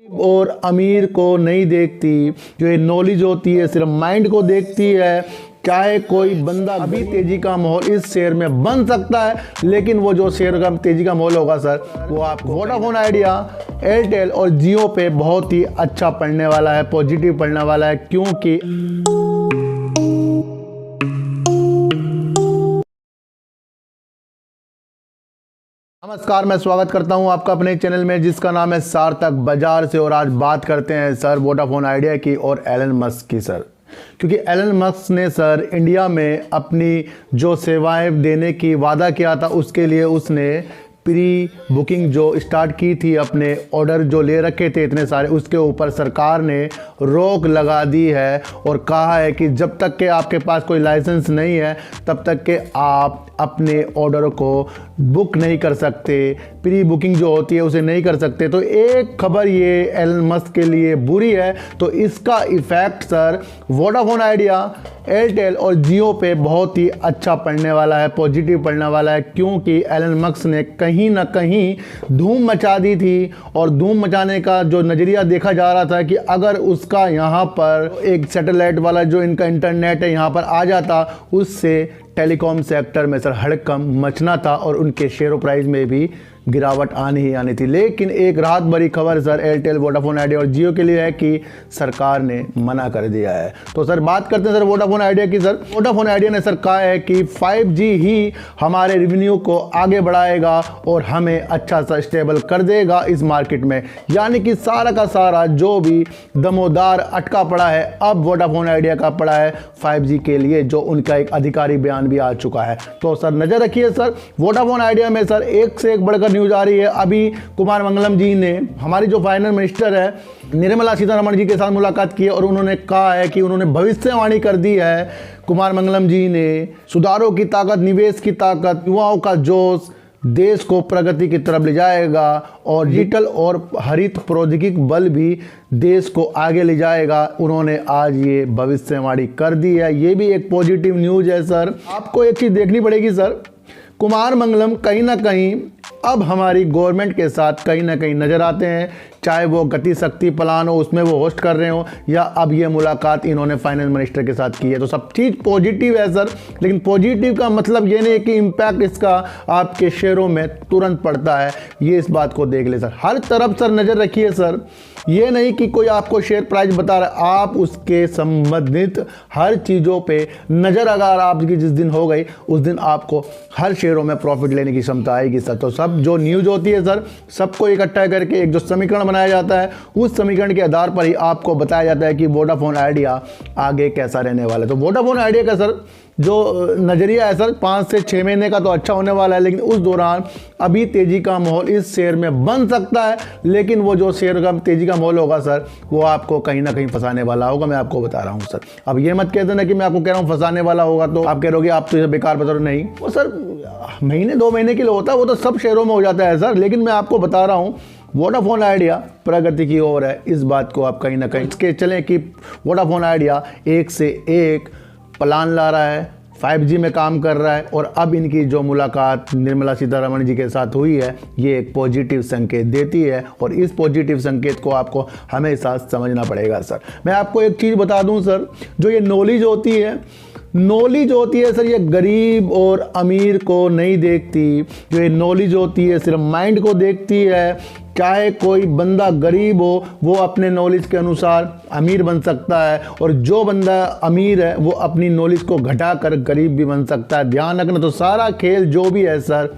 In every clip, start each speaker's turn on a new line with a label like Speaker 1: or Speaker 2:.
Speaker 1: और अमीर को नहीं देखती, जो ये नॉलेज होती है सिर्फ माइंड को देखती है। चाहे कोई बंदा अभी तेजी का माहौल इस शेयर में बन सकता है, लेकिन वो जो शेयर का तेजी का माहौल होगा सर, वो आपको वोडाफोन आइडिया, एयरटेल और जियो पे बहुत ही अच्छा पड़ने वाला है, पॉजिटिव पड़ने वाला है। क्योंकि नमस्कार, मैं स्वागत करता हूं आपका अपने चैनल में जिसका नाम है सार्थक बाजार से। और आज बात करते हैं सर वोडाफोन आइडिया की और एलन मस्क की सर। क्योंकि एलन मस्क ने सर इंडिया में अपनी जो सेवाएं देने की वादा किया था, उसके लिए उसने प्री बुकिंग जो स्टार्ट की थी, अपने ऑर्डर जो ले रखे थे इतने सारे, उसके ऊपर सरकार ने रोक लगा दी है और कहा है कि जब तक के आपके पास कोई लाइसेंस नहीं है तब तक के आप अपने ऑर्डर को बुक नहीं कर सकते, प्री बुकिंग जो होती है उसे नहीं कर सकते। तो एक खबर ये एलन मस्क के लिए बुरी है, तो इसका effect sir Vodafone idea, Airtel और जियो पे बहुत ही अच्छा पड़ने वाला है, पॉजिटिव पड़ने वाला है। क्योंकि एलन मस्क ने कहीं ना कहीं धूम मचा दी थी और धूम मचाने का जो नज़रिया देखा जा रहा था कि अगर उसका यहाँ पर एक सैटेलाइट वाला जो इनका इंटरनेट है यहाँ पर आ जाता, उससे टेलीकॉम सेक्टर में सर हड़कंप मचना था और उनके शेयर प्राइस में भी गिरावट आनी ही आनी थी। लेकिन एक राहत भरी खबर सर एयरटेल, वोडाफोन आइडिया और जियो के लिए है कि सरकार ने मना कर दिया है। तो सर बात करते हैं सर वोडाफोन आइडिया की। सर वोडाफोन आइडिया ने सर कहा है कि 5G ही हमारे रेवेन्यू को आगे बढ़ाएगा और हमें अच्छा सा स्टेबल कर देगा इस मार्केट में। यानी कि सारा का सारा जो भी दमोदार अटका पड़ा है, अब वोडाफोन आइडिया का पड़ा है 5G के लिए, जो उनका एक आधिकारिक बयान भी आ चुका है। तो सर नज़र रखिए सर वोडाफोन आइडिया में सर एक से एक बढ़कर न्यूज आ रही है। अभी कुमार मंगलम जी ने, हमारी जो फाइनेंस मिनिस्टर है निर्मला सीतारमण जी के साथ मुलाकात की है और उन्होंने कहा है कि उन्होंने भविष्यवाणी कर दी है, कुमार मंगलम जी ने, सुधारों की ताकत, निवेश की ताकत, युवाओं का जोश देश को प्रगति की तरफ ले जाएगा और डिजिटल और हरित प्रौद्योगिकी बल भी देश को आगे ले जाएगा। उन्होंने आज ये भविष्यवाणी कर दी है। ये भी एक पॉजिटिव न्यूज़ है सर। आपको एक चीज़ देखनी पड़ेगी सर, कुमार मंगलम कहीं ना कहीं अब हमारी गवर्नमेंट के साथ कहीं ना कहीं नज़र आते हैं, चाहे वो गति शक्ति प्लान हो उसमें वो होस्ट कर रहे हो, या अब ये मुलाकात इन्होंने फाइनेंस मिनिस्टर के साथ की है। तो सब चीज़ पॉजिटिव है सर। लेकिन पॉजिटिव का मतलब ये नहीं है कि इम्पैक्ट इसका आपके शेयरों में तुरंत पड़ता है। ये इस बात को देख ले सर, हर तरफ सर नज़र रखिए सर। ये नहीं कि कोई आपको शेयर प्राइस बता रहा है, आप उसके संबंधित हर चीज़ों पे नज़र अगर आपकी जिस दिन हो गई, उस दिन आपको हर शेयरों में प्रॉफिट लेने की क्षमता आएगी सर। तो सब जो न्यूज़ होती है सर, सबको इकट्ठा करके एक जो समीकरण बनाया जाता है, उस समीकरण के आधार पर ही आपको बताया जाता है कि वोडाफोन आइडिया आगे कैसा रहने वाला है। तो वोडाफोन आइडिया का सर जो नज़रिया है सर 5 से 6 महीने का तो अच्छा होने वाला है, लेकिन उस दौरान अभी तेज़ी का माहौल इस शेयर में बन सकता है। लेकिन वो जो शेयर का तेज़ी का माहौल होगा सर, वो आपको कहीं ना कहीं फंसाने वाला होगा, मैं आपको बता रहा हूँ सर। अब ये मत कह देना कि मैं आपको कह रहा हूँ फंसाने वाला होगा तो आप कह रहोगे आप तो बेकार बता रहे हो। नहीं, वो सर महीने 2 महीने के लिए होता है, वो तो सब शेयरों में हो जाता है सर। लेकिन मैं आपको बता रहा हूँ वोडाफोन आइडिया प्रगति की ओर है, इस बात को आप कहीं ना कहीं इसके चलें कि वोडाफोन आइडिया एक से एक प्लान ला रहा है, 5G में काम कर रहा है। और अब इनकी जो मुलाकात निर्मला सीतारमण जी के साथ हुई है, ये एक पॉजिटिव संकेत देती है और इस पॉजिटिव संकेत को आपको हमेशा समझना पड़ेगा सर। मैं आपको एक चीज़ बता दूं सर, जो ये नॉलेज होती है सर, ये गरीब और अमीर को नहीं देखती। जो ये नॉलेज होती है सिर्फ माइंड को देखती है। चाहे कोई बंदा गरीब हो, वो अपने नॉलेज के अनुसार अमीर बन सकता है, और जो बंदा अमीर है वो अपनी नॉलेज को घटाकर गरीब भी बन सकता है। ध्यान रखना, तो सारा खेल जो भी है सर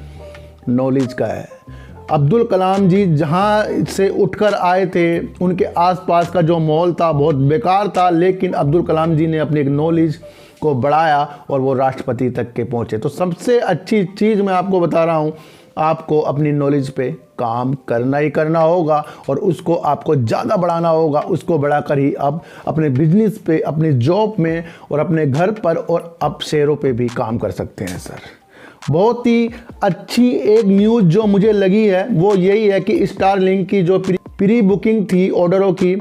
Speaker 1: नॉलेज का है। अब्दुल कलाम जी जहाँ से उठकर आए थे, उनके आसपास का जो माहौल था बहुत बेकार था, लेकिन अब्दुल कलाम जी ने अपनी एक नॉलेज को बढ़ाया और वो राष्ट्रपति तक के पहुँचे। तो सबसे अच्छी चीज़ मैं आपको बता रहा हूँ, आपको अपनी नॉलेज पे काम करना ही करना होगा और उसको आपको ज़्यादा बढ़ाना होगा। उसको बढ़ाकर ही अब अपने बिजनेस पे, अपनी जॉब में और अपने घर पर और अब शेयरों पे भी काम कर सकते हैं सर। बहुत ही अच्छी एक न्यूज़ जो मुझे लगी है वो यही है कि स्टारलिंक की जो प्री बुकिंग थी ऑर्डरों की,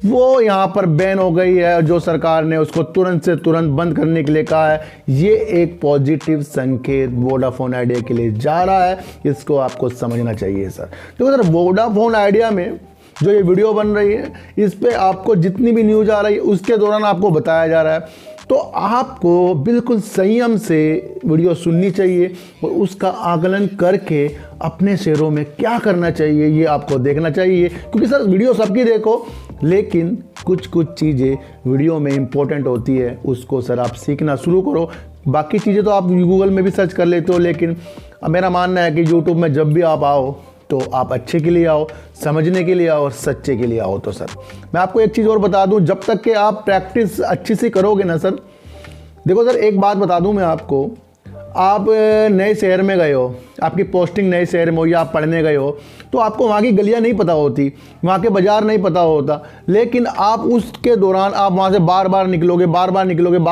Speaker 1: वो यहाँ पर बैन हो गई है। जो सरकार ने उसको तुरंत से तुरंत बंद करने के लिए कहा है। ये एक पॉजिटिव संकेत वोडाफोन आइडिया के लिए जा रहा है, इसको आपको समझना चाहिए सर। तो सर वोडाफोन आइडिया में जो ये वीडियो बन रही है इस पे आपको जितनी भी न्यूज़ आ रही है उसके दौरान आपको बताया जा रहा है। तो आपको बिल्कुल संयम से वीडियो सुननी चाहिए और उसका आकलन करके अपने शेयरों में क्या करना चाहिए ये आपको देखना चाहिए। क्योंकि सर वीडियो सबकी देखो, लेकिन कुछ चीज़ें वीडियो में इंपॉर्टेंट होती है, उसको सर आप सीखना शुरू करो। बाकी चीज़ें तो आप गूगल में भी सर्च कर लेते हो, लेकिन मेरा मानना है कि यूट्यूब में जब भी आप आओ तो आप अच्छे के लिए आओ, समझने के लिए आओ और सच्चे के लिए आओ। तो सर मैं आपको एक चीज़ और बता दूं, जब तक कि आप प्रैक्टिस अच्छी से करोगे ना सर, देखो सर एक बात बता दूं मैं आपको, आप नए शहर में गए हो, आपकी पोस्टिंग नए शहर में हो या आप पढ़ने गए हो, तो आपको वहाँ की गलियाँ नहीं पता होती, वहाँ के बाज़ार नहीं पता होता, लेकिन आप उसके दौरान आप वहाँ से बार बार निकलोगे, बार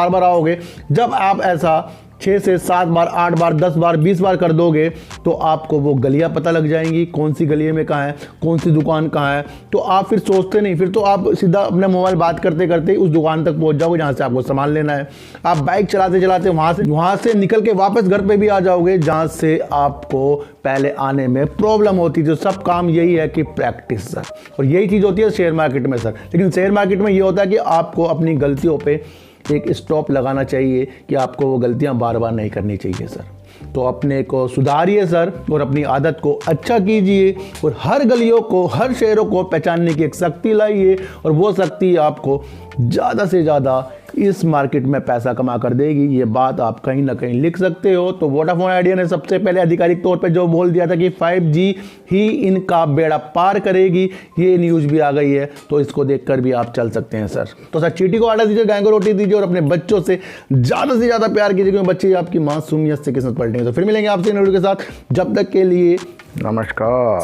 Speaker 1: बार आओगे। जब आप ऐसा 6 से 7 बार, 8 बार, 10 बार, 20 बार कर दोगे तो आपको वो गलियाँ पता लग जाएंगी, कौन सी गली में कहाँ है, कौन सी दुकान कहाँ है। तो आप फिर सोचते नहीं, फिर तो आप सीधा अपने मोबाइल बात करते करते उस दुकान तक पहुँच जाओगे जहाँ से आपको सामान लेना है। आप बाइक चलाते चलाते वहाँ से निकल के वापस घर पर भी आ जाओगे जहाँ से आपको पहले आने में प्रॉब्लम होती थी। तो सब काम यही है कि प्रैक्टिस सर, और यही चीज़ होती है शेयर मार्केट में सर। लेकिन शेयर मार्केट में ये होता है कि आपको अपनी गलतियों पे एक स्टॉप लगाना चाहिए कि आपको वो गलतियां बार बार नहीं करनी चाहिए सर। तो अपने को सुधारिए सर और अपनी आदत को अच्छा कीजिए और हर गलियों को, हर शहरों को पहचानने की एक शक्ति लाइए, और वो शक्ति आपको ज़्यादा से ज़्यादा इस मार्केट में पैसा कमा कर देगी। ये बात आप कहीं ना कहीं लिख सकते हो। तो वोडाफोन आइडिया ने सबसे पहले आधिकारिक तौर पे जो बोल दिया था कि 5G ही इनका बेड़ा पार करेगी, ये न्यूज़ भी आ गई है। तो इसको देखकर भी आप चल सकते हैं सर। तो सर चींटी को आटा दीजिए, गाय को रोटी दीजिए और अपने बच्चों से ज़्यादा प्यार कीजिए, क्योंकि बच्चे आपकी मासूमियत से किस्मत पलटेंगे। तो फिर मिलेंगे आपसे वीडियो के साथ, जब तक के लिए नमस्कार।